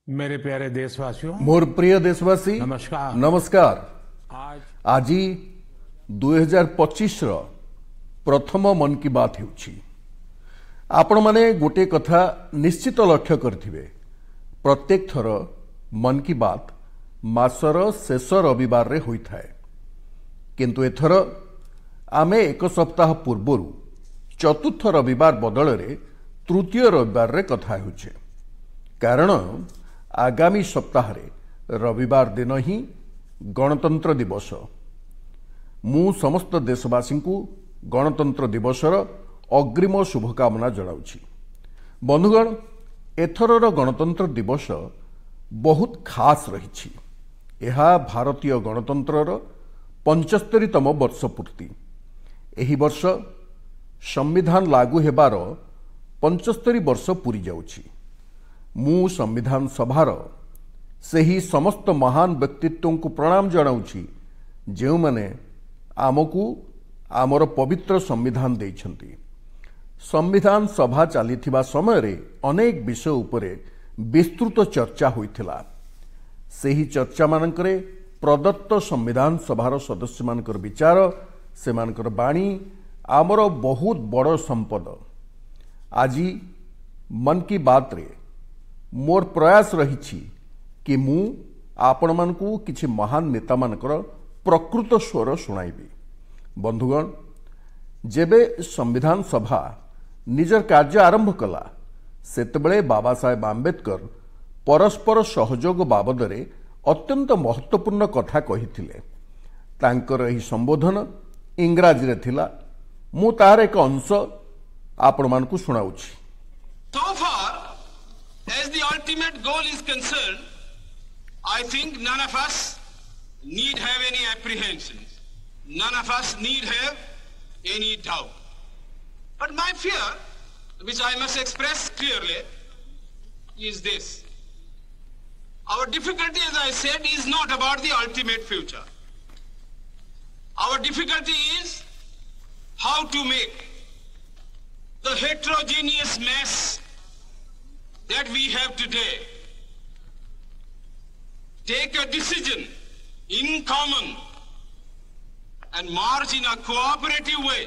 मेरे प्यारे देशवासियों, मोर प्रिय देशवासी नमस्कार। नमस्कार। आज 2025 प्रथम मन की बात होउछि। आपण माने गोटे कथा निश्चित लक्ष्य करथिबे, प्रत्येक थर मन की बात मासर शेष रविवार रे होई थाए, किंतु एथर आमे एक सप्ताह पूर्वरु चतुर्थ रविवार बदल रे तृतीय रविवार रे कथा होउछे। कारण आगामी सप्ताह रे रविवार दिन ही गणतंत्र दिवस। मु समस्त देशवासी को गणतंत्र दिवसर अग्रिम शुभकामना जनाउछि। बंधुगण, एथरर गणतंत्र दिवस बहुत खास रहिछि। एहा भारतीय गणतंत्रर 75तम वर्ष पूर्ति। एही वर्ष संविधान लागू हेबार 75 वर्ष पूरी जाउछि। मु संविधान सभार सेही समस्त महान व्यक्तित्वों को प्रणाम जनाउछि जो माने आमको आमर पवित्र संविधान देइछन्ति। संविधान सभा चलीथिबा समय रे अनेक विषय उपरे विस्तृत चर्चा होइथिला। सेही चर्चा मानकरे प्रदत्त संविधान सभार सदस्य मानकर विचार, सेमानकर बाणी आमर बहुत बड़ संपद। आज मन की बात रे मोर प्रयास रही कि मु आपण मानकु किछि महान नेता मानकर प्रकृत स्वर सुनाइबी। बंधुगण, जेबे संविधान सभा निजर कार्य आरंभ कला सेतबेले बाबा साहेब आंबेडकर परस्पर सहयोग बाबद रे अत्यंत महत्वपूर्ण कथा कहिथिले। तांकर एही संबोधन इंग्राजी रे थिला। मु तार एक अंश आपण मानकु सुनाउछि। As the ultimate goal is concerned, I think none of us need have any apprehensions. None of us need have any doubt. But my fear, which I must express clearly, is this. Our difficulty, as I said, is not about the ultimate future. Our difficulty is how to make the heterogeneous mess that we have today take a decision in common and march in a cooperative way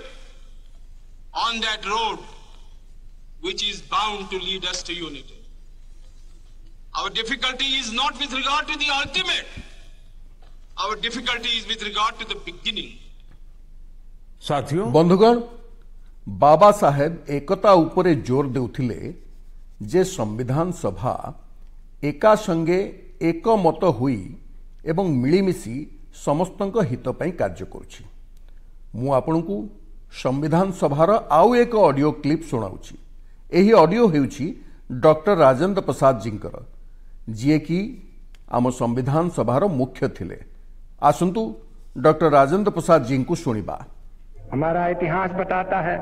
on that road which is bound to lead us to unity. Our difficulty is not with regard to the ultimate. Our difficulty is with regard to the beginning. साथियों, बंधुगण, बाबा साहेब एकता उपरे जोर देउथिले जे संविधान सभा एका संगे एक मत हुई एवं मिलीमिशी समस्तक हित पई कार्य करुछि। मु आपनकु संविधान सभार आउ एक ऑडियो क्लिप सुनाउछि। एही ऑडियो हेउछि डॉक्टर राजेंद्र प्रसाद जींकर, जिए कि आम संविधान सभार मुख्य थिले। आसंतु डॉक्टर राजेंद्र प्रसाद जी को सुनिबा। हमारा इतिहास बताता है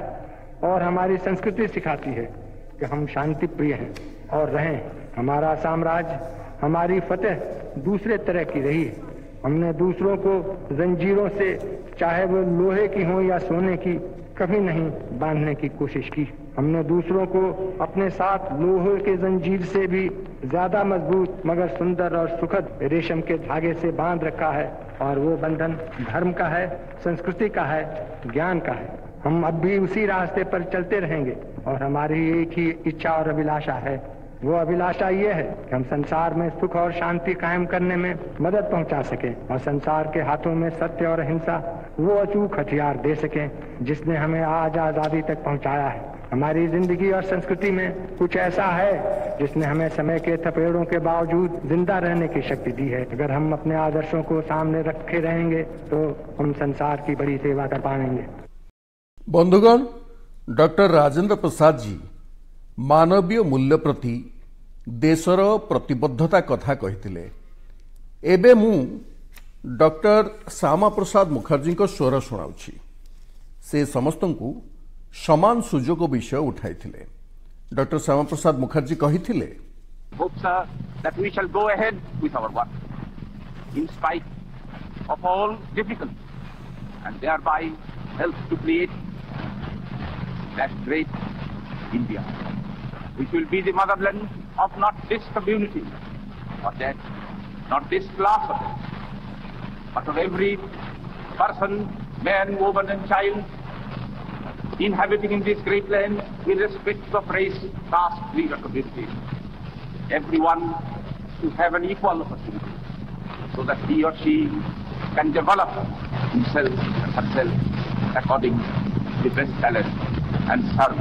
और हमारी संस्कृति सिखाती है कि हम शांति प्रिय हैं और रहें। हमारा साम्राज्य, हमारी फतेह दूसरे तरह की रही है। हमने दूसरों को जंजीरों से, चाहे वो लोहे की हो या सोने की, कभी नहीं बांधने की कोशिश की। हमने दूसरों को अपने साथ लोहे के जंजीर से भी ज्यादा मजबूत मगर सुंदर और सुखद रेशम के धागे से बांध रखा है, और वो बंधन धर्म का है, संस्कृति का है, ज्ञान का है। हम अब भी उसी रास्ते पर चलते रहेंगे और हमारी एक ही इच्छा और अभिलाषा है। वो अभिलाषा ये है कि हम संसार में सुख और शांति कायम करने में मदद पहुंचा सकें और संसार के हाथों में सत्य और अहिंसा वो अचूक हथियार दे सकें जिसने हमें आज आजादी तक पहुंचाया है। हमारी जिंदगी और संस्कृति में कुछ ऐसा है जिसने हमें समय के थपेड़ों के बावजूद जिंदा रहने की शक्ति दी है। अगर हम अपने आदर्शों को सामने रखे रहेंगे तो हम संसार की बड़ी सेवा कर पाएंगे। बंधुगण, डॉक्टर राजेंद्र प्रसाद जी मानवीय मूल्य प्रति देशर प्रतिबद्धता कथा कहिथिले। एबे मु डॉक्टर श्यामा प्रसाद मुखर्जी को स्वर सुनाउछि। से समस्त को समान सुजोग विषय उठाइथिले। डॉक्टर श्यामा प्रसाद मुखर्जी कही Hopes are that we shall go ahead with our work in spite of all difficulties and thereby help to create that great India, which will be the motherland of not this community or that, not this class of it, but of every person, man, woman and child inhabiting in this great land, irrespective of race, caste, creed or community. Everyone to have an equal opportunity so that he or she can develop himself and herself according to the best talent and serve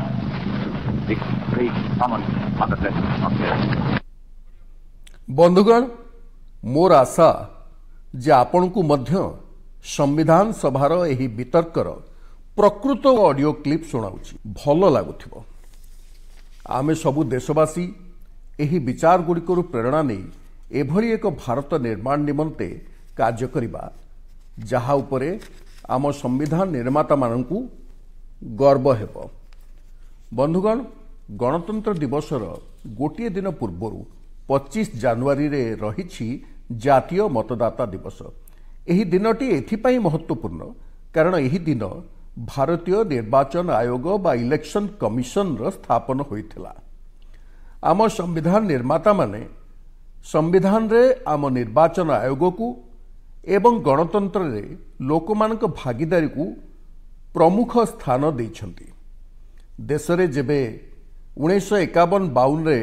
the great common motherland of theirs. बंधुगण, मोर आशा जे आपण को मध्य संविधान सभार एही वितर्कर प्रकृत audio clip सुनाउछि भल लागुथिबो। आमे सबु देशवासी एही विचार गुड़िकर प्रेरणा नहीं एभली एक भारत निर्माण निमंते कार्य करिबा जहा उपरे आम संविधान निर्माता मानकु गर्व हेबो। बंधुगण, गणतंत्र दिवसर गोटे दिन पूर्वरु 25 जनवरी रे रहिछि जातीय मतदाता दिवस। एही दिनटी एथिपाई महत्वपूर्ण कारण एही दिन भारतीय निर्वाचन आयोग बा इलेक्शन कमिशन रो स्थापन होइथिला। आम संविधान निर्माता माने संविधान रे आम निर्वाचन आयोग को एवं गणतंत्र रे लोकमानक भागीदारी को प्रमुख स्थान देइछंती। देश रे जेबे 1951-52 रे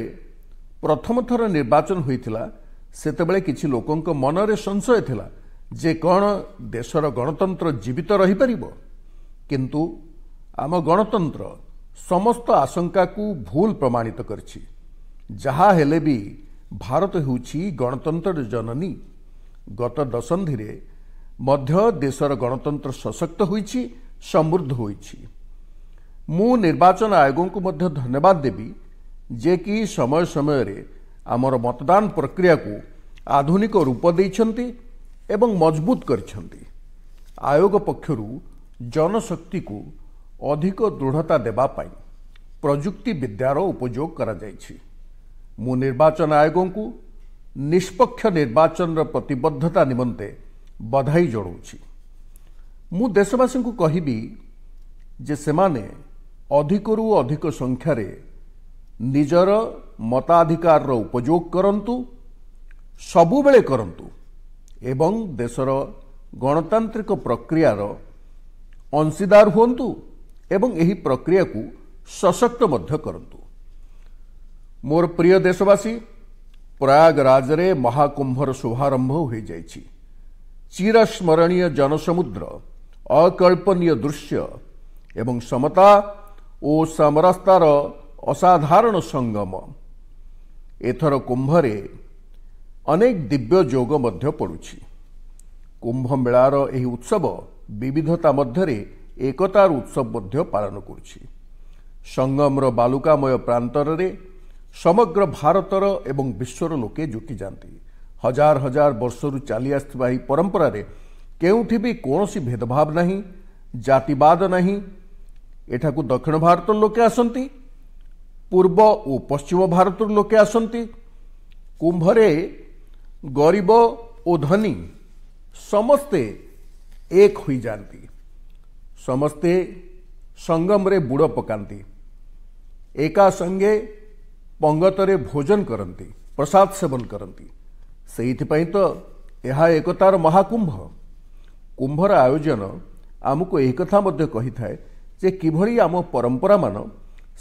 प्रथम थर निर्वाचन होइथिला सेतेबेले किछि लोकंक मनरे संशय थिला जे कोन देशर गणतंत्र जीवित रही परिबो, किंतु आम गणतंत्र समस्त आशंका को भूल प्रमाणित करछि। जहा हेले भी भारत होउछि गणतंत्र जननी। गत दशंधि रे मध्य देशर गणतंत्र सशक्त होइछि, समृद्ध होइछि। मु निर्वाचन आयोग को मध्य धन्यवाद देबी जे कि समय समय रे आमर मतदान प्रक्रिया को आधुनिक रूप दैछंती एवं मजबूत करछंती। आयोग पक्षरु जनशक्ति को अधिक दृढ़ता देबा पाई प्रजुक्ति विद्यार उपयोग करा जाइछि। मु निर्वाचन आयोग को निष्पक्ष निर्वाचन प्रतिबद्धता निमंते बधाई जणाउछि। मु देशवासी को कहिबी जे सेमाने अधिकरु अधिक संख्यार निजर मताधिकार उपयोग करंतु, सबुबेले करंतु एवं देशर गणतांत्रिक प्रक्रियार अंशीदार हुंतु एवं एही प्रक्रिया को सशक्त मध्य करंतु। मोर प्रिय देशवासी, प्रयागराज रे महाकुंभर शुभारंभ हो जाइछि। चिरस्मरणीय जनसमुद्र, अकल्पनीय दृश्य एवं समता और समरसतार असाधारण संगम। एथर कुंभरे अनेक दिव्य जोग मध्य पड़ुछि। कुंभ मेलार एही उत्सव विविधता मध्यरे एकतार उत्सव मध्य पालन करुछि। संगमर बालुकामय प्रांतर रे समग्र भारतर एवं विश्वर लोके जुटी जाती। हजार हजार वर्षरु चली आसथिबा एही परंपरा रे केउठी भी कोनोसी भेदभाव नहीं, जातिवाद नहीं। एठाकु दक्षिण भारत लोके आसंती, पूर्व और पश्चिम भारत लोके आसंती। कुंभरे गरीब और धनी समस्ते एक हुई जाती। समस्ते संगम रे बुड़ पकांती, एका संगे पंगतरे भोजन करती, प्रसाद सेवन करती। सेइथिपई तो यह एकतार महाकुंभ। कुंभर आयोजन आमको एक कथा मध्य कही थाए जे किभली आम परंपरा मान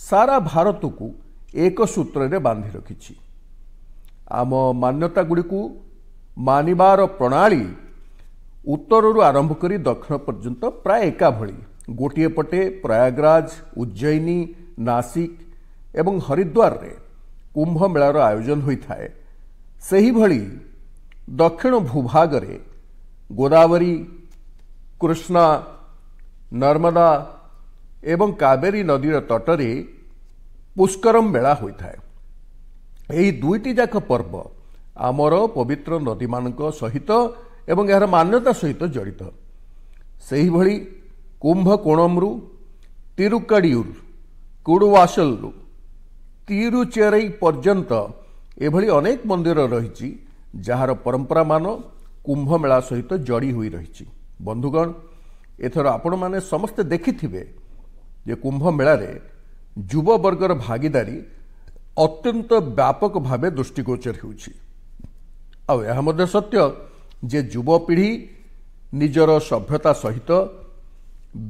सारा भारत को एक सूत्र रे बांधि रखिछि। आम मान्यता गुड़ी को मानिबार प्रणाली उत्तररू आरंभ करी दक्षिण पर्यंत प्राय एका भली। गोटे पटे प्रयागराज, उज्जैनी, नासिक एवं हरिद्वार रे कुंभ मेलार आयोजन होता है। सही भली दक्षिण भूभाग रे गोदावरी, कृष्णा, नर्मदा एवं कावेरी नदीर तटरे पुष्करम मेला होता है। यही दुईटी जाक पर्व आमर पवित्र नदी मानक सहित एवं यार मान्यता सहित जड़ित। सही भली कुंभकोणमरु तिरुक्कड़ियूर, कुडुवाशलरु तिरुचेराई पर्यंत एभली अनेक मंदिर रही जार परंपरा मान कुंभ मेला सहित जड़ी हुई रही। बंधुगण, एथर आपण माने समस्ते देखिथिबे जे कुंभ मेला रे युव वर्गर भागीदारी अत्यंत व्यापक भावे दृष्टिगोचर होउछि। आ यह मध्य सत्य जे युवपीढ़ी निजर सभ्यता सहित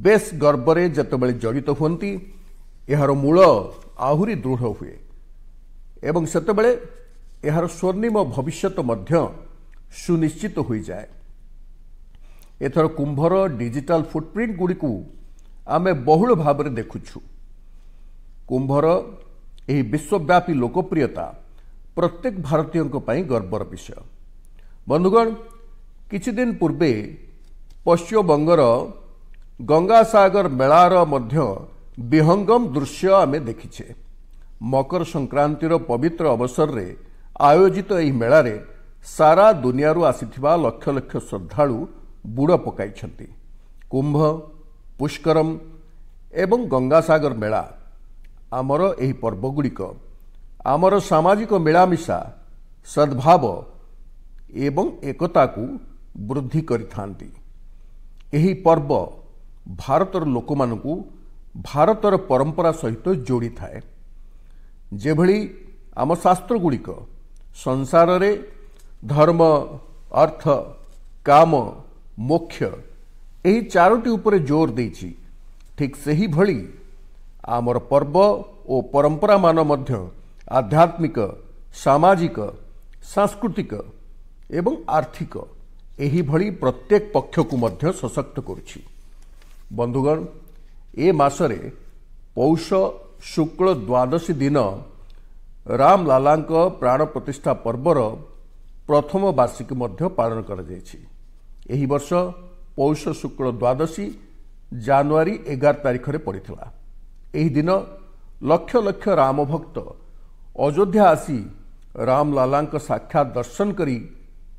बेस गर्वरे जतबेले जड़ित हुअन्ति एहार मूल आहुरी दृढ़ हुए एवं सेतबेले एहार स्वर्णिम भविष्यत मध्य सुनिश्चित हो जाए। एथर कुंभर डिजिटल फुटप्रिंट गुड़ी को आमे बहुल भाव में देखुछु। कुंभर यह विश्वव्यापी लोकप्रियता प्रत्येक भारतीय गर्वर विषय। बंधुगण, किछि दिन पूर्वे पश्चिमबंगर गंगासागर मेलार मध्य विहंगम दृश्य आमे देखिछे। मकर संक्रांतिर पवित्र अवसर रे आयोजित यह मेलारे सारा दुनियारू आसीथिबा लक्ष लक्ष श्रद्धालु बुड़ पकाइछन्ति। कुंभ, पुष्करम एवं गंगासागर मेला आमर एही पर्वगुड़िक आमर सामाजिक मिलामिशा, सद्भाव एवं एकता को वृद्धि करिथांती। एही पर्व भारतर लोकमानकु भारतर परंपरा सहित जोड़ी थाए। जेभली आम शास्त्र गुड़िक संसार रे धर्म, अर्थ, काम, मोक्ष एही चारोटी उपरे जोर देछि, ठीक सही भली आमर पर्व और परंपरा मान मध्य आध्यात्मिक, सामाजिक, सांस्कृतिक एवं आर्थिक एही भली प्रत्येक पक्ष को मध्य सशक्त करुछि। बंधुगण, ए मासरे पौष शुक्ल द्वादशी दिन राम लालांक प्राण प्रतिष्ठा पर्वर प्रथम वार्षिकी मध्य पालन करा जायछि। एही वर्ष पौष शुक्ल द्वादशी जनवरी 11 तारिख रे पड़िथिला। एही दिन लक्ष लक्ष राम भक्त अयोध्या आसी राम लालांक साक्षात दर्शन करी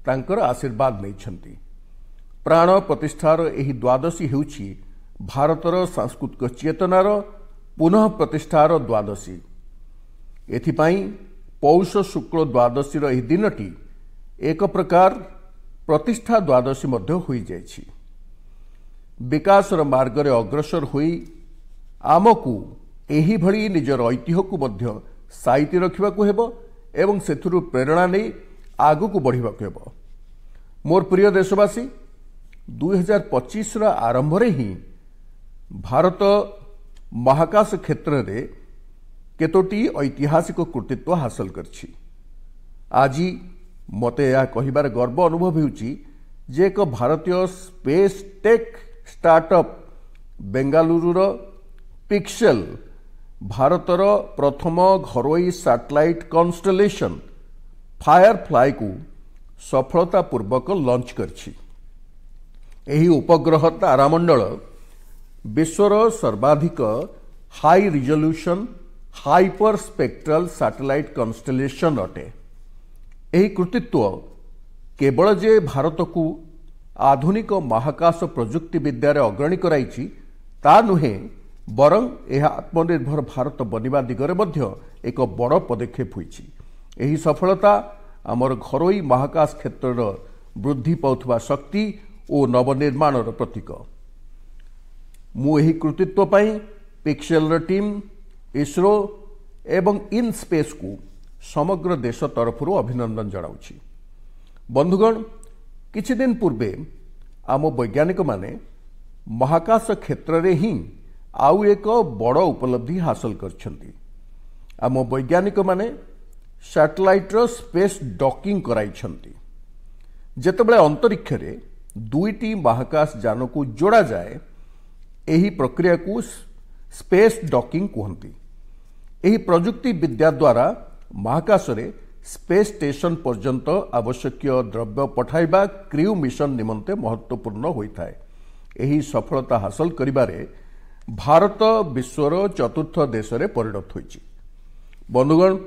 तांकर आशीर्वाद नैछन्ति। प्राण प्रतिष्ठार एही द्वादशी हेउछि भारतर सांस्कृतिक चेतनार पुनः प्रतिष्ठार द्वादशी। एथिपाई पौष शुक्ल द्वादशीर एही दिनटी एक प्रकार प्रतिष्ठा द्वादशी मध्य होई जायछि। विकासर मार्गरे अग्रसर होई आमकु एही भली निजर ऐतिह्य को मध्य साइति रखिबाकु हेबो एवं सेथुरु प्रेरणा नै आगुकु बढ़िबाकु हेबो। मोर प्रिय देशवासी, 2025 आरंभ रे ही भारत महाकाश क्षेत्र रे केतोटी ऐतिहासिक कृतित्व हासिल करछि। आज मते यह कहिबार गर्व अनुभव होउछि जे एक भारतीय स्पेस टेक स्टार्टअप बेंगालुरुर पिक्सेल भारतर प्रथम घरोई सैटेलाइट कॉन्स्टेलेशन फायरफ्लाई को सफलतापूर्वक लॉन्च करछि। एही उपग्रह तारामंडल विश्वर सर्वाधिक high resolution hyper spectral satellite constellation अटे। एही कृतित्व केवल जे भारत को आधुनिक महाकाश प्रजुक्ति विद्यार अग्रणी कराइछि ता नुहे, बरं यह आत्मनिर्भर भारत बनिबा दिगरे मध्य एक बड़ पदक्षेप होइछि। एही सफलता आमर घरोई महाकाश क्षेत्रर वृद्धि पाउथबा शक्ति और नवनिर्माणर प्रतीक। मु एही कृतित्व पई पिक्सेलर टीम, इसरो एवं इन स्पेस को समग्र देश तरफरु अभिनंदन जनाउछि। बंधुगण, किछि दिन पूर्वे आम वैज्ञानिक माने महाकाश क्षेत्र रे ही आउ एक बड़ उपलब्धि हासिल करछन्ति। आम वैज्ञानिक माने सैटेलाइटर स्पेस डॉकिंग कराइछन्ति। जेतेबेले अंतरिक्ष रे दुईटी महाकाश यान को जोड़ा जाए, एही प्रक्रिया को स्पेस डॉकिंग कहती। एही प्रजुक्ति विद्या द्वारा महाकाश रे स्पेस स्टेशन पर्यंत आवश्यक द्रव्य पठाइबा क्रू मिशन निमंते महत्वपूर्ण होता है। एही सफलता हासिल करिबारे भारत विश्वर चतुर्थ देश रे परिणत होइछि। बंधुगण,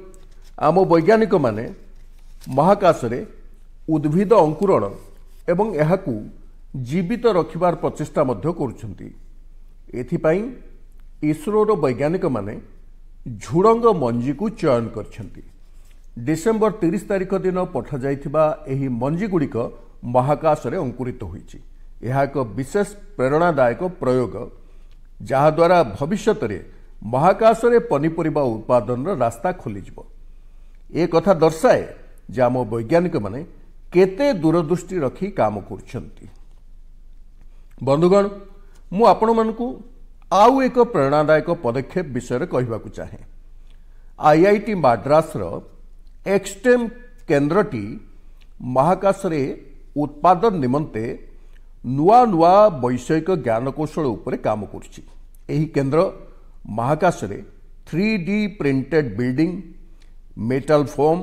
आम वैज्ञानिक माने महाकाश रे उद्भिद अंकुरण एवं एहाकू जीवित रखिबार प्रचेष्टा मध्य करुछन्ति। एथिपाई इसरोर वैज्ञानिक माने ଝୁଡ଼ଙ୍ଗ ମଞ୍ଜିକୁ ଚୟନ କରିଛନ୍ତି। ଡିସେମ୍ବର 30 ତାରିଖ ଦିନ ପଠାଯାଇଥିବା ଏହି ମଞ୍ଜିଗୁଡ଼ିକ ମହାକାଶରେ ଅଙ୍କୁରିତ ହୋଇଛି। ଏହା ଏକ ବିଶେଷ ପ୍ରେରଣାଦାୟକ ପ୍ରୟୋଗ, ଯାହାଦ୍ୱାରା ଭବିଷ୍ୟତରେ ମହାକାଶରେ ପନିପରିବା ଉତ୍ପାଦନର ରାସ୍ତା ଖୋଲିଯିବ। ଏ କଥା ଦର୍ଶାଏ ଯେ ଆମ ବୈଜ୍ଞାନିକମାନେ କେତେ ଦୂରଦୃଷ୍ଟି ରଖି କାମ କରୁଛନ୍ତି। ବନ୍ଧୁଗଣ, ମୁଁ ଆପଣମାନଙ୍କୁ ଆଉ ଏକ ପ୍ରେରଣାଦାୟକ ପଦକ୍ଷେପ ବିଷୟରେ କହିବାକୁ ଚାହେଁ। IIT ମାଡ୍ରାସର ଏକ୍ସଟେମ୍ କେନ୍ଦ୍ରଟି ମହାକାଶରେ ଉତ୍ପାଦନ ନିମନ୍ତେ ନୂଆ ନୂଆ ବୈଷୟିକ ଜ୍ଞାନକୌଶଳ ଉପରେ କାମ କରୁଛି। ଏହି କେନ୍ଦ୍ର ମହାକାଶରେ 3D printed building, metal foam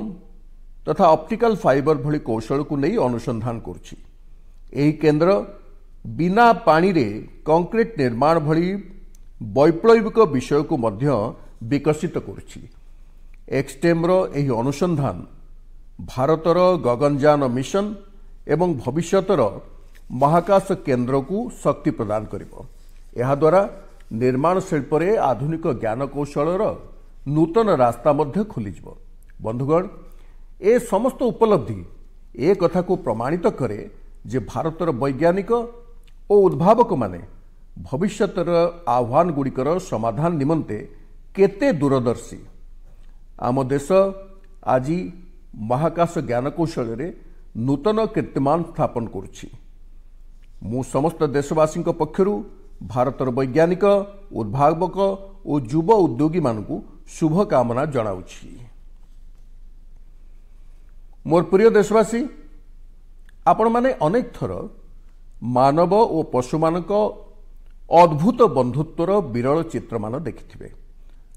ତଥା ଅପ୍ଟିକାଲ ଫାଇବର ଭଳି କୌଶଳକୁ ନେଇ ଅନୁସନ୍ଧାନ କରୁଛି। ଏହି କେନ୍ଦ୍ର ବିନା ପାଣିରେ କଂକ୍ରିଟ ନିର୍ମାଣ ଭଳି ବୈପ୍ଳବିକ ବିଷୟକୁ ମଧ୍ୟ ବିକଶିତ କରୁଛି। ଏକ୍ସଟେମ୍ର ଏହି ଅନୁସନ୍ଧାନ ଭାରତର ଗଗନଯାନ ମିଶନ ଏବଂ ଭବିଷ୍ୟତର ମହାକାଶ କେନ୍ଦ୍ରକୁ ଶକ୍ତି ପ୍ରଦାନ କରିବ। ଏହାଦ୍ୱାରା ନିର୍ମାଣ ଶିଳ୍ପରେ ଆଧୁନିକ ଜ୍ଞାନକୌଶଳର ନୂତନ ରାସ୍ତା ମଧ୍ୟ ଖୋଲିଯିବ। ବନ୍ଧୁଗଣ, ଏ ସମସ୍ତ ଉପଲବ୍ଧି ଏ କଥାକୁ ପ୍ରମାଣିତ କରେ ଯେ ଭାରତର ବୈଜ୍ଞାନିକ ଓ ଉଦ୍ଭାବକମାନେ ଭବିଷ୍ୟତର ଆହ୍ୱାନଗୁଡ଼ିକର ସମାଧାନ ନିମନ୍ତେ କେତେ ଦୂରଦର୍ଶୀ। ଆମ ଦେଶ ଆଜି ମହାକାଶ ଜ୍ଞାନକୌଶଳରେ ନୂତନ କୀର୍ତ୍ତିମାନ ସ୍ଥାପନ କରୁଛି। ମୁଁ ସମସ୍ତ ଦେଶବାସୀଙ୍କ ପକ୍ଷରୁ ଭାରତର ବୈଜ୍ଞାନିକ, ଉଦ୍ଭାବକ ଓ ଯୁବ ଉଦ୍ୟୋଗୀମାନଙ୍କୁ ଶୁଭକାମନା ଜଣାଉଛି। ମୋର ପ୍ରିୟ ଦେଶବାସୀ, ଆପଣମାନେ ଅନେକ ଥର ମାନବ ଓ ପଶୁମାନଙ୍କ ଅଦ୍ଭୁତ ବନ୍ଧୁତ୍ୱର ବିରଳ ଚିତ୍ରମାନ ଦେଖିଥିବେ।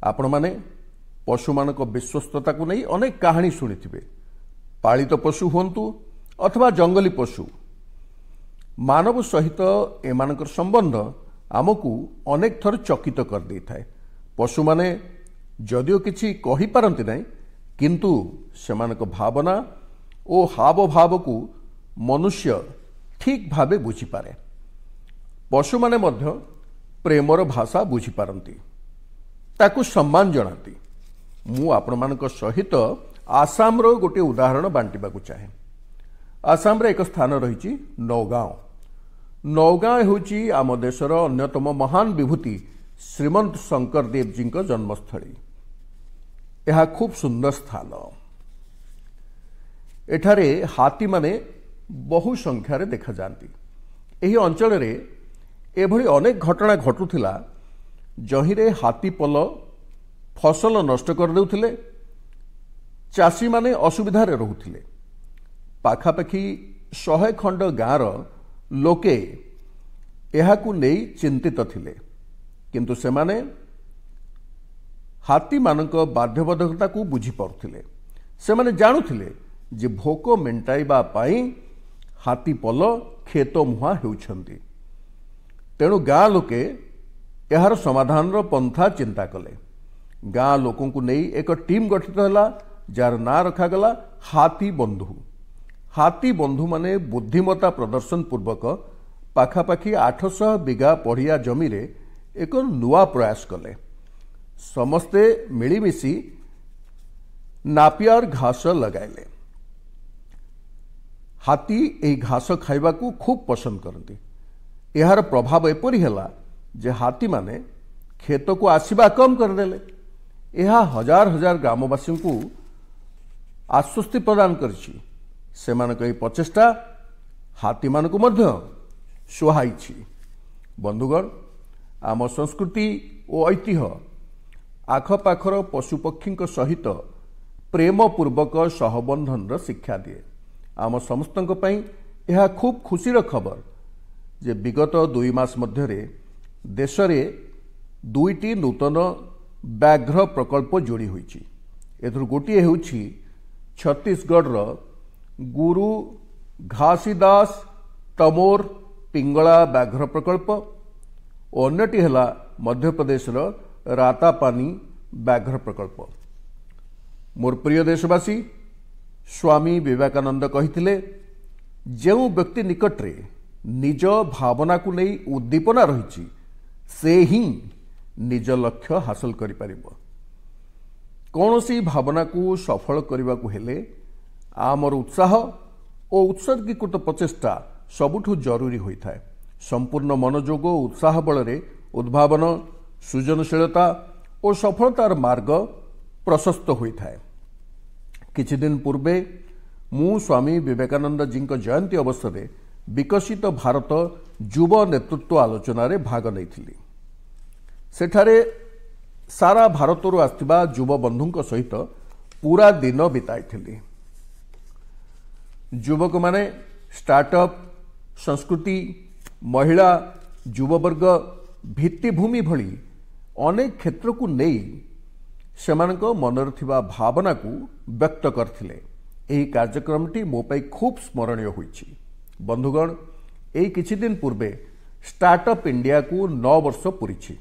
ଆପଣମାନେ ପଶୁମାନଙ୍କ ବିଶ୍ୱସ୍ତତାକୁ ନେଇ ଅନେକ କାହାଣୀ ଶୁଣିଥିବେ। ପାଳିତ ପଶୁ ହୁଅନ୍ତୁ ଅଥବା ଜଙ୍ଗଲୀ ପଶୁ, ମାନବ ସହିତ ଏମାନଙ୍କର ସମ୍ବନ୍ଧ ଆମକୁ ଅନେକ ଥର ଚକିତ କରିଦେଇଥାଏ। ପଶୁମାନେ ଯଦିଓ କିଛି କହିପାରନ୍ତି ନାହିଁ, କିନ୍ତୁ ସେମାନଙ୍କ ଭାବନା ଓ ହାବଭାବକୁ ମନୁଷ୍ୟ ଠିକ୍ ଭାବେ ବୁଝିପାରେ। ପଶୁମାନେ ମଧ୍ୟ ପ୍ରେମର ଭାଷା ବୁଝିପାରନ୍ତି, ତାକୁ ସମ୍ମାନ ଜଣାନ୍ତି। ମୁଁ ଆପଣମାନଙ୍କ ସହିତ ଆସାମର ଗୋଟିଏ ଉଦାହରଣ ବାଣ୍ଟିବାକୁ ଚାହେଁ। ଆସାମରେ ଏକ ସ୍ଥାନ ରହିଛି ନୌଗାଁଓ। ନୌଗାଁ ହେଉଛି ଆମ ଦେଶର ଅନ୍ୟତମ ମହାନ ବିଭୂତି ଶ୍ରୀମନ୍ତ ଶଙ୍କର ଦେବଜୀଙ୍କ ଜନ୍ମସ୍ଥଳୀ। ଏହା ଖୁବ୍ ସୁନ୍ଦର ସ୍ଥାନ। ଏଠାରେ ହାତୀମାନେ ବହୁ ସଂଖ୍ୟାରେ ଦେଖାଯାଆନ୍ତି। ଏହି ଅଞ୍ଚଳରେ ଏଭଳି ଅନେକ ଘଟଣା ଘଟୁଥିଲା, ଯହିଁରେ ହାତୀପଲ ଫସଲ ନଷ୍ଟ କରିଦେଉଥିଲେ, ଚାଷୀମାନେ ଅସୁବିଧାରେ ରହୁଥିଲେ। ପାଖାପାଖି 100 ଖଣ୍ଡ ଗାଁର ଲୋକେ ଏହାକୁ ନେଇ ଚିନ୍ତିତ ଥିଲେ, କିନ୍ତୁ ସେମାନେ ହାତୀମାନଙ୍କ ବାଧ୍ୟବାଧକତାକୁ ବୁଝିପାରୁଥିଲେ। ସେମାନେ ଜାଣୁଥିଲେ ଯେ ଭୋକ ମେଣ୍ଟାଇବା ପାଇଁ ହାତୀପଲ କ୍ଷେତ ମୁହାଁ ହେଉଛନ୍ତି। ତେଣୁ ଗାଁ ଲୋକେ ଏହାର ସମାଧାନର ପନ୍ଥା ଚିନ୍ତା କଲେ। ଗାଁ ଲୋକଙ୍କୁ ନେଇ ଏକ ଟିମ୍ ଗଠିତ ହେଲା, ଯାହାର ନାଁ ରଖାଗଲା ହାତୀ ବନ୍ଧୁ। ହାତୀ ବନ୍ଧୁମାନେ ବୁଦ୍ଧିମତା ପ୍ରଦର୍ଶନ ପୂର୍ବକ ପାଖାପାଖି 800 ବିଘା ପଡ଼ିଆ ଜମିରେ ଏକ ନୂଆ ପ୍ରୟାସ କଲେ। ସମସ୍ତେ ମିଳିମିଶି ନାପିଆର ଘାସ ଲଗାଇଲେ। ହାତୀ ଏହି ଘାସ ଖାଇବାକୁ ଖୁବ୍ ପସନ୍ଦ କରନ୍ତି। ଏହାର ପ୍ରଭାବ ଏପରି ହେଲା ଯେ ହାତୀମାନେ କ୍ଷେତକୁ ଆସିବା କମ୍ କରିଦେଲେ। ଏହା ହଜାର ହଜାର ଗ୍ରାମବାସୀଙ୍କୁ ଆଶ୍ୱସ୍ତି ପ୍ରଦାନ କରିଛି। ସେମାନଙ୍କ ଏହି ପ୍ରଚେଷ୍ଟା ହାତୀମାନଙ୍କୁ ମଧ୍ୟ ସୁହାଇଛି। ବନ୍ଧୁଗଣ, ଆମ ସଂସ୍କୃତି ଓ ଐତିହ୍ୟ ଆଖପାଖର ପଶୁପକ୍ଷୀଙ୍କ ସହିତ ପ୍ରେମପୂର୍ବକ ସହବନ୍ଧନର ଶିକ୍ଷା ଦିଏ। ଆମ ସମସ୍ତଙ୍କ ପାଇଁ ଏହା ଖୁବ୍ ଖୁସିର ଖବର ଯେ ବିଗତ 2 ମାସ ମଧ୍ୟରେ ଦେଶରେ 2ଟି ନୂତନ ବ୍ୟାଘ୍ର ପ୍ରକଳ୍ପ ଯୋଡ଼ି ହୋଇଛି। ଏଥିରୁ ଗୋଟିଏ ହେଉଛି ଛତିଶଗଡ଼ର ଗୁରୁ ଘାସିଦାସ ତମୋର ପିଙ୍ଗଳା ବ୍ୟାଘ୍ର ପ୍ରକଳ୍ପ ଓ ଅନ୍ୟଟି ହେଲା ମଧ୍ୟପ୍ରଦେଶର ରାତାପାନି ବ୍ୟାଘ୍ର ପ୍ରକଳ୍ପ। ମୋର ପ୍ରିୟ ଦେଶବାସୀ, ସ୍ୱାମୀ ବିବେକାନନ୍ଦ କହିଥିଲେ, ଯେଉଁ ବ୍ୟକ୍ତି ନିକଟରେ ନିଜ ଭାବନାକୁ ନେଇ ଉଦ୍ଦୀପନା ରହିଛି, ସେ ହିଁ ନିଜ ଲକ୍ଷ୍ୟ ହାସଲ କରିପାରିବ। कौनसी भावना को सफल करने को हेले आमर उत्साह और उत्सर्गीकृत प्रचेष्टा सबुठु जरूरी होता है। संपूर्ण मनोयोग और उत्साह बल उद्भावन सृजनशीलता और सफलतार मार्ग प्रशस्त होता है। किछि दिन पूर्वे मु स्वामी विवेकानंद जी जयंती अवसर में विकसित भारत युव नेतृत्व आलोचना रे भाग नहीं। सेठारे सारा भारत आसथिबा युव बंधु सहित पूरा दिन बिताई। युवक माने स्टार्टअप संस्कृति महिला युववर्ग भित्तिभूमि भली अनेक क्षेत्र को नहीं सेमानक मनर थिबा भावना को व्यक्त करथिले। एही कार्यक्रमटी मो पई खूब स्मरणीय होईछि। बंधुगण एही किछि दिन पूर्वे स्टार्टअप इंडिया को 9 वर्ष पूरीछि।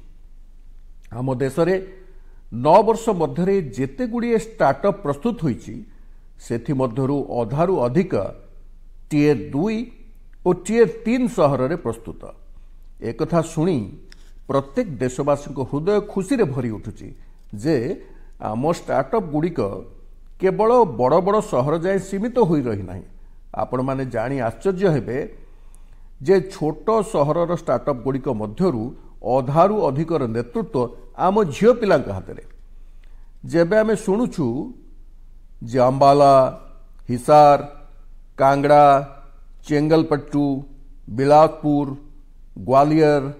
आम देश रे 9 वर्ष मध्यरे जेते गुड़िए स्टार्टअप प्रस्तुत होईछि सेथि मध्यरु अधारु अधिक टियर 2 और टियर 3 सहर रे प्रस्तुत। एक कथा सुनी प्रत्येक देशवासी को हृदय खुशी रे भरी उठुछि जे आम स्टार्टअप गुड़िक केवल बड़ बड़ सहर जाए सीमित होई रही नाही। आपण माने जानी आश्चर्य हेबे जे छोट सहरर स्टार्टअप गुड़िक मध्यरु अधारु अधिकर नेतृत्व आम झियो पिलांक हातरे। जेबे आमे शुणुछु जे अंबाला हिसार कांगड़ा चेंगलपट्टू बिलासपुर ग्वालियर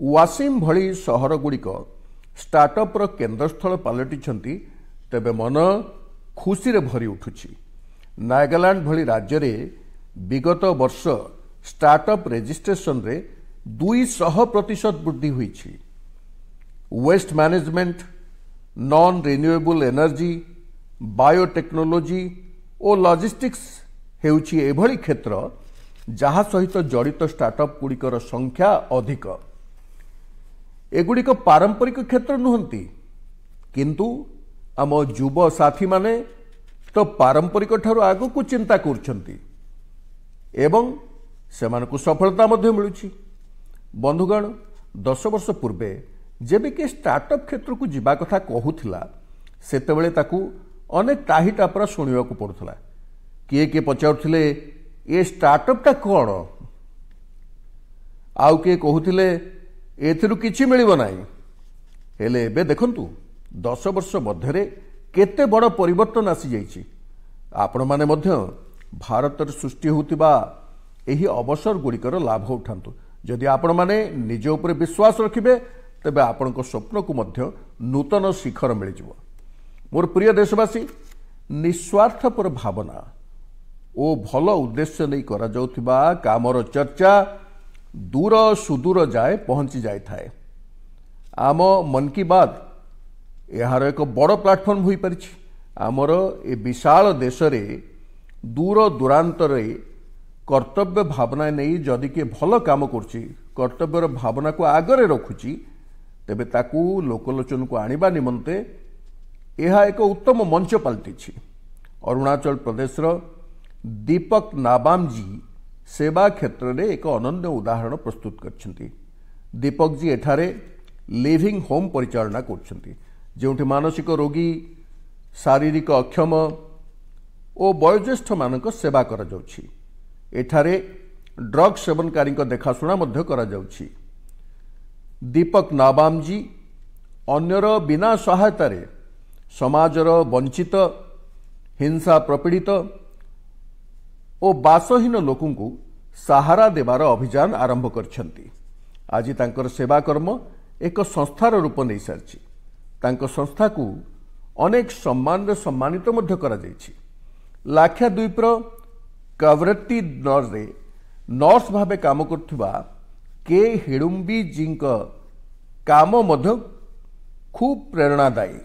वासिम भली सहर गुड़िक स्टार्टअप रो केन्द्रस्थल पलटिछंती तेबे मन खुशी रे भरी उठुछि। नागालैंड भली राज्य रे विगत वर्ष स्टार्टअप रजिस्ट्रेशन रे 200% वृद्धि हुईछि। Waste management non renewable energy biotechnology और लॉजिस्टिक्स हेउछि एभली क्षेत्र जहा सहित जड़ित स्टार्टअप गुड़िकर संख्या अधिक। एगुड़िक पारंपरिक क्षेत्र नुहंती किंतु आम युव साथी माने तो पारंपरिक ठारू आगु को चिंता करछंती एवं सेमानकु सफलता मध्य मिलुछि। बंधुगण 10 वर्ष पूर्वे जेबे के स्टार्टअप क्षेत्र को जीवा कथा कहूथिला सेतेबेले ताकू अनेक टाही टापरा शुणिबा को पड़ुथला। किए पचारुथिले ए स्टार्टअपटा कौन आउ किए कहूथिले एथिरु किछि मिलिबो नाही। हेले एबे देखंतु 10 वर्ष मध्यरे केते बड़ परिवर्तन आसी जाइछि। आपण माने मध्य भारत सृष्टि होतिबा एही अवसर गुड़िकर लाभ उठांतु। जदि आपण माने निज उपरे विश्वास रखिबे तेबे आपणक स्वप्न को मध्य नूतन शिखर मिल जिवो। मोर प्रिय देशवासी निस्वार्थपर भावना ओ भल उद्देश्य नहीं करा जाउथिबा कामर चर्चा दूर सुदूर जाए पहुंची जाए थाए। आम मन की बात यार एक बड़ प्लाटफर्म हो पारिछि। आमर ए विशाल देश रे दूर दूरांतर कर्तव्य भावना नहीं जदि के भल काम करछि कर्तव्यर भावना को आगरे रखुछि तेबे ताकू लोकलोचन को आनिबा निमंते यह एक उत्तम मंच पलटिछि। अरुणाचल प्रदेश दीपक नाबाम जी सेवा क्षेत्र में एक अनन्य उदाहरण प्रस्तुत करछंती। दीपक जी एठारे लिविंग होम परिचालना करछंती जोंठी मानसिक रोगी शारीरिक अक्षम और वयोज्येष्ठ मानक सेवा करा जाउछि। एठारे ड्रग सेवनकारी देखाशुना मध्य करा जाउछि। दीपक नाबाम जी अन्यर बिना सहायता रे समाजर वंचित हिंसा प्रपीड़ित और बासहीन लोकं को सहारा देवार अभियान आरंभ करछंती। आज तांकर सेवा कर्म एक संस्थार रूप नहीं सारी। तांकर संस्था को अनेक सम्मान रे सम्मानित मध्य करा जायछि। लाक्षाद्वीपर कवरत्ती रे नर्स भावे काम करथिबा के हिडुम्बी जी काम मध्य खूब प्रेरणादायी।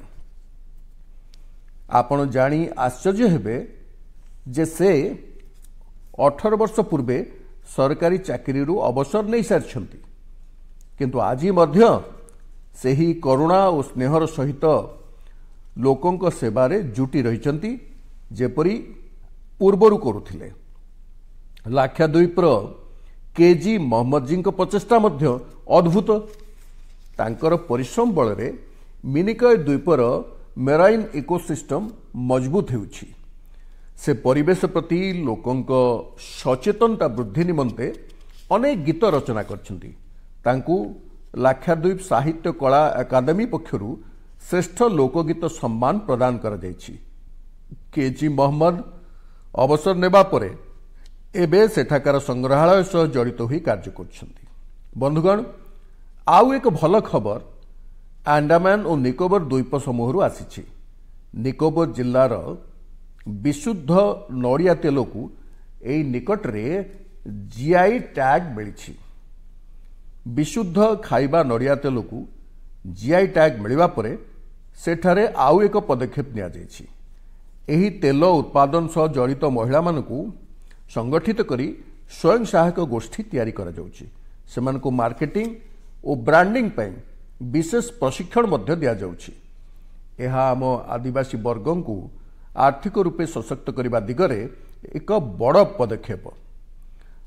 आपण जानी आश्चर्य हेबे जे से 18 वर्ष पूर्वे सरकारी चाकरी अवसर नहीं सारी किंतु आज मध्य सेही करुणा और स्नेहर सहित लोकों सेवारे जुटी रहिचंती जेपरी पूर्वरु करुथिले। लाक्षाद्वीपर केजी मोहम्मद जी प्रचेष्टा अद्भुत। तांकर परिश्रम बल मिनिकय द्वीपर मेराइन इकोसिस्टम मजबूत होउछि। से परिवेश प्रति लोकंक सचेतनता वृद्धि निमंते अनेक गीत रचना करछन्ती। तांकू लाक्षाद्वीप साहित्य कला अकादमी पक्षरु श्रेष्ठ लोकगीत सम्मान प्रदान करा जायछि। केजी मोहम्मद अवसर नेबा परे एबे सेठाकार संग्रहालय सह जड़ित होई कार्य करछन्ती। बंधुगण, आउ एक भल खबर अंडमान और निकोबर द्वीप समूह आसी। निकोबर जिलार विशुद्ध नड़िया तेल को एई निकटरे जीआई टैग मिली। विशुद्ध खाइबा नड़िया तेल को जीआई टैग मिलवा परे सेठारे आउ एक पदक्षेप निया जायछि। एही तेल उत्पादन सह जड़ित महिला मानकू संगठित करी स्वयं सहायक गोष्ठी तैयारी करा जाउछि। सेमानकू मार्केटिंग और ब्रांडिंग पई विशेष प्रशिक्षण मध्य दिया जाउछि। एहा आम आदिवासी वर्गों को आर्थिक रूपे सशक्त करने दिगरे एक बड़ पदक्षेप।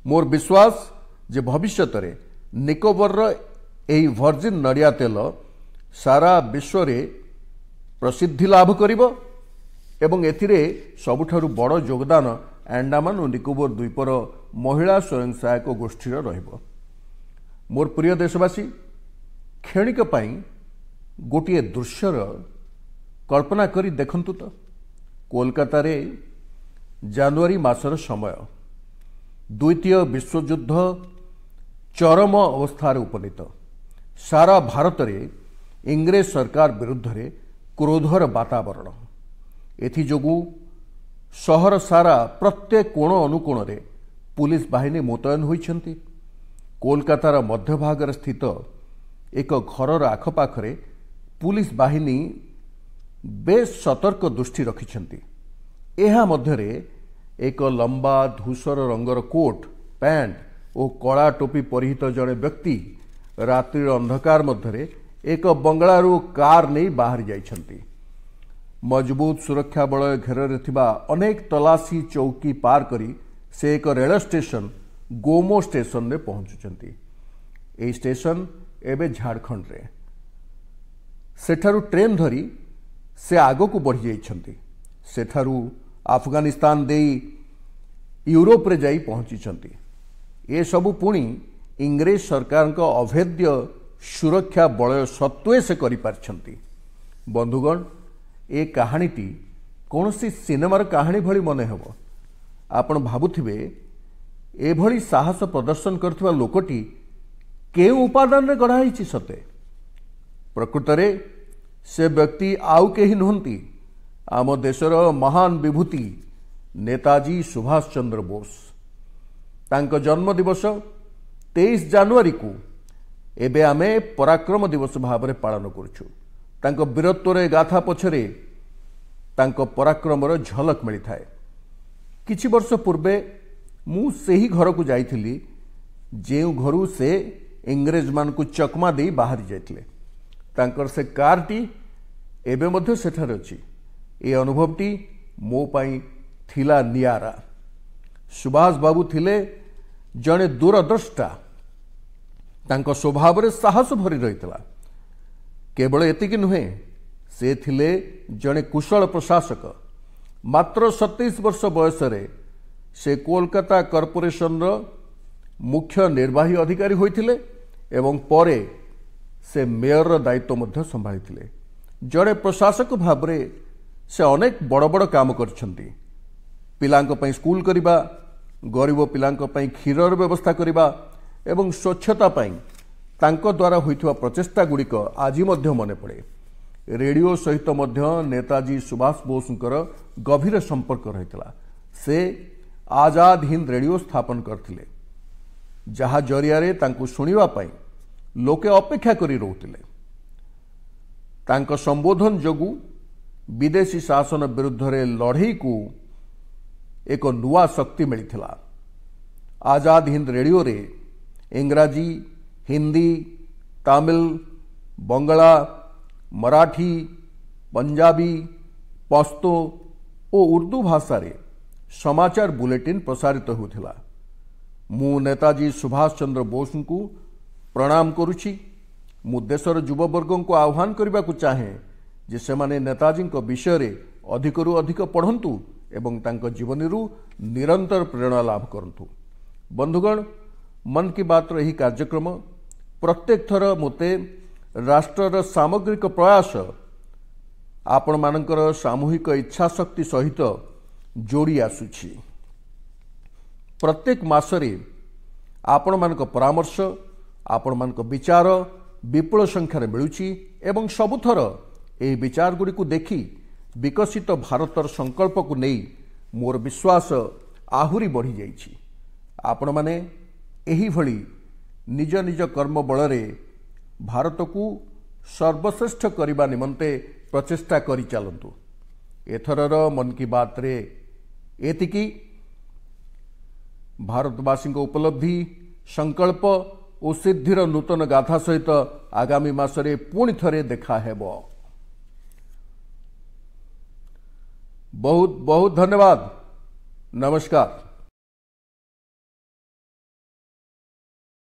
मोर विश्वास जे भविष्य में निकोबर एही वर्जिन नड़िया तेल सारा विश्व रे प्रसिद्धि लाभ करिबो एवं एथिरे सबुठारु बड़ योगदान अंडमान और निकोबर द्वीपर महिला स्वयं सहायक गोष्ठी रहिबो। मोर प्रिय देशवासी, क्षणिक पाई गोटे दृश्यर कल्पना करी देखंतु तो कोलकाता रे जनवरी मासर समय द्वितीय विश्वयुद्ध चरम अवस्थार उपनीत। सारा भारत रे इंग्रेज सरकार विरुद्ध रे क्रोधर वातावरण। एथि जोगु शहर सारा प्रत्येक कोण अनुकोण रे पुलिस बाहिनी मुतयन होइछन्ति। कोलकातार मध्य भाग स्थित एक घरर आखपाखरे पुलिस बाहिनी बेस सतर्क दृष्टि रखिछन्ति। एहा मध्यरे एक लंबा धूसर रंगर कोट पैंट और कला टोपी परिहित जड़े व्यक्ति रात्रि अंधकार मध्यरे एक बंगलारू कार नहीं बाहर जाइछन्ति। मजबूत सुरक्षा बलय घेर थिबा अनेक तलाशी चौकी पार करी से एक रेल स्टेशन गोमो स्टेशन में पहुंचुचन्ति। एई स्टेशन एबे झारखंड रे। सेठारू ट्रेन धरी से आगो को बढ़ी जाइछन्ति। सेठारू अफगानिस्तान देई यूरोप रे जाई पहुंचीछन्ति। ए सबु पुणी इंग्रेज सरकार का अभेद्य सुरक्षा बलय सत्वे से करि पारछन्ति। बंधुगण, ए कहानीटी कौनसी सिनेमार कहानी भली मने हेबो। आपण भाबुथिबे एभली साहस प्रदर्शन करथिबा लोकटी केउ उपादान रे गढ़ा हिची सते। प्रकृत रे से व्यक्ति आउ केही नहंती, आम देशर महान विभूति नेताजी सुभाष चंद्र बोस। तांको जन्म दिवस 23 जनवरी को एबे आमे पराक्रम दिवस भाव में पालन करुछु। तांको वीरत्व रे गाथा पछरे तांको पराक्रमर झलक मिली थाए। किछि वर्ष पूर्वे मु सेही घर को जाइथिली जेउ घरू से इंग्रेज मान को चकमा दे बाहरी जाइथिले। तांकर से कारटी एबे मध्य सेठारे अछि। ए अनुभवटी मो पाई थिला नियारा। सुभाष बाबू थिले जड़े दूरद्रष्टा। तांको स्वभाव रे साहस भरी रहितला। केवल एतिकी नुहे, से थिले जड़े कुशल प्रशासक। मात्र 27 वर्ष बयस रे से कोलकाता कॉर्पोरेशन रो मुख्य निर्वाही अधिकारी होइथिले एवं परे से मेयर दायित्व मध्य संभाळिथिले। जड़े प्रशासक भाव रे से अनेक बड़ बड़ काम करछन्ती। पिलांक पई स्कूल करिबा, गरीब पिलांक पई क्षीरर व्यवस्था करिबा एवं स्वच्छता पई तांको द्वारा होइथिबा प्रचेष्टा गुड़िक आज मध्य मने पड़े। रेडियो सहित मध्य नेताजी सुभाष बोसंकर गभीर संपर्क रहितला। से आजाद हिंद रेडियो स्थापन करथिले, जहा जरिया तांको सुनिबा पई लोके अपेक्षा करी रहउतिले। तांको संबोधन जोगु विदेशी शासन विरुद्ध रे लड़ई को एक नुआ शक्ति मिलिथिला। आजाद हिंद रेडियो रे इंग्राजी, हिंदी, तमिल, बंगला, मराठी, पंजाबी, पश्तो और उर्दू भाषा रे समाचार बुलेटिन प्रसारित होउथिला। मु नेताजी सुभाष चंद्र बोस को प्रणाम करुछि। मु देशर युववर्ग को आह्वान करने को चाहे जे सेमाने नेताजी विषय अधिकरू अधिक पढ़ंतु एवं तांको जीवनीरू निरंतर प्रेरणा लाभ करंतु। बंधुगण, मन की बात रही कार्यक्रम प्रत्येक थर मोते राष्ट्रर सामग्रिक प्रयास आपण मानकर सामूहिक इच्छा शक्ति सहित जोड़ी आसुछि। प्रत्येक मासरे आपण मानक परामर्श आपण मानक विचार विपुल संख्यार मिलुछि एवं सबुथर एही विचार गुड़ी को देखी विकसित भारतर संकल्प को नहीं मोर विश्वास आहुरी बढ़ी जाइछि। आपण माने एही भली निज निज कर्म बलरे भारत को सर्वश्रेष्ठ करने निमंते प्रचेष्टा करि चलंतु। एथरर मन की बात रे एतिकी। भारतवासी उपलब्धि संकल्प और सिद्धिर नूतन गाथा सहित आगामी मासरे पुणी थरे देखा हेबो। बहुत बहुत धन्यवाद। नमस्कार।